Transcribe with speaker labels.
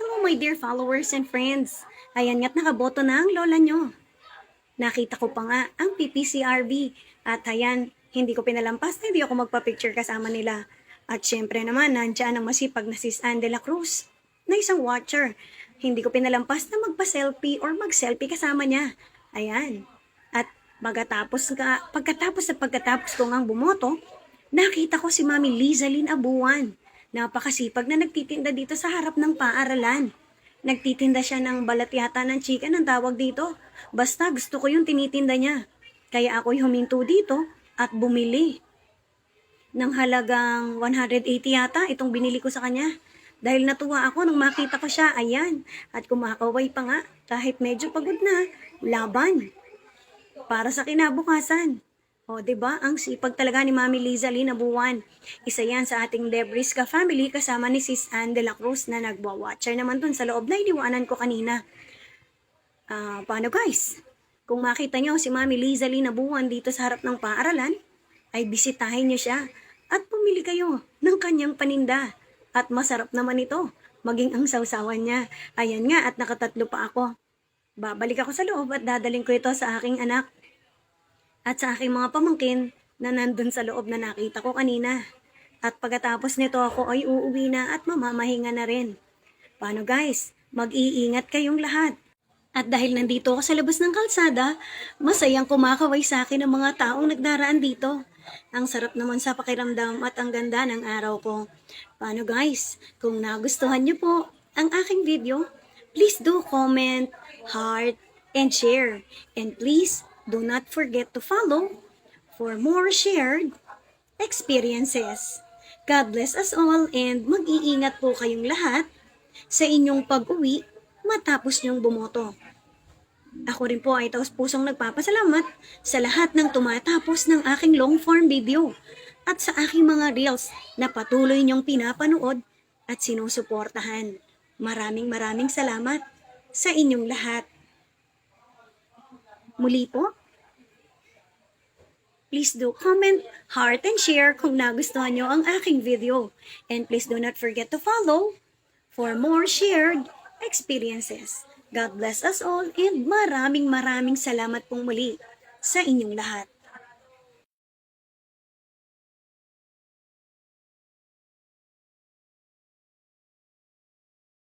Speaker 1: Hello my dear followers and friends. Ayan nga't nakaboto na ang lola nyo. Nakita ko pa nga ang PPCRB at ayan, hindi ko pinalampas na hindi ako magpa-picture kasama nila. At syempre naman, nandiyan ang masipag na sis Ann de la Cruz na isang watcher. Hindi ko pinalampas na magpa-selfie or mag-selfie kasama niya. Ayan. At pagkatapos ko ngang bumoto, nakita ko si Mami Lizalyn Abuan. Napakasipag na nagtitinda dito sa harap ng paaralan. Nagtitinda siya ng balat yata ng chicken ang tawag dito. Basta gusto ko yung tinitinda niya. Kaya ako'y huminto dito at bumili. Ng halagang 180 yata itong binili ko sa kanya. Dahil natuwa ako nung makita ko siya, ayan. At kumakaway pa nga kahit medyo pagod na, laban. Para sa kinabukasan. O, diba? Ang sipag talaga ni Mami Lizalyn Abuan. Isa yan sa ating Debris ka family kasama ni Sis Ann de la Cruz na nagwa-watcher naman dun sa loob na iniwanan ko kanina. Paano guys? Kung makita nyo si Mami Lizalyn Abuan dito sa harap ng paaralan, ay bisitahin nyo siya at pumili kayo ng kanyang paninda. At masarap naman ito, maging ang sausawan niya. Ayan nga at nakatatlo pa ako. Babalik ako sa loob at dadaling ko ito sa aking anak. At sa aking mga pamangkin na nandun sa loob na nakita ko kanina. At pagkatapos nito ako ay uuwi na at mamamahinga na rin. Paano guys? Mag-iingat kayong lahat. At dahil nandito ako sa labas ng kalsada, masayang kumakaway sa akin ang mga taong nagdaraan dito. Ang sarap naman sa pakiramdam at ang ganda ng araw ko. Paano guys? Kung nagustuhan niyo po ang aking video, please do comment, heart, and share. And please, do not forget to follow for more shared experiences. God bless us all and mag-iingat po kayong lahat sa inyong pag-uwi matapos niyong bumoto. Ako rin po ay taos-pusong nagpapasalamat sa lahat ng tumatapos ng aking long form video at sa aking mga reels na patuloy niyong pinapanood at sinusuportahan. Maraming salamat sa inyong lahat. Muli po, please do comment, heart, and share kung nagustuhan nyo ang aking video. And please do not forget to follow for more shared experiences. God bless us all and maraming salamat pong muli sa inyong lahat.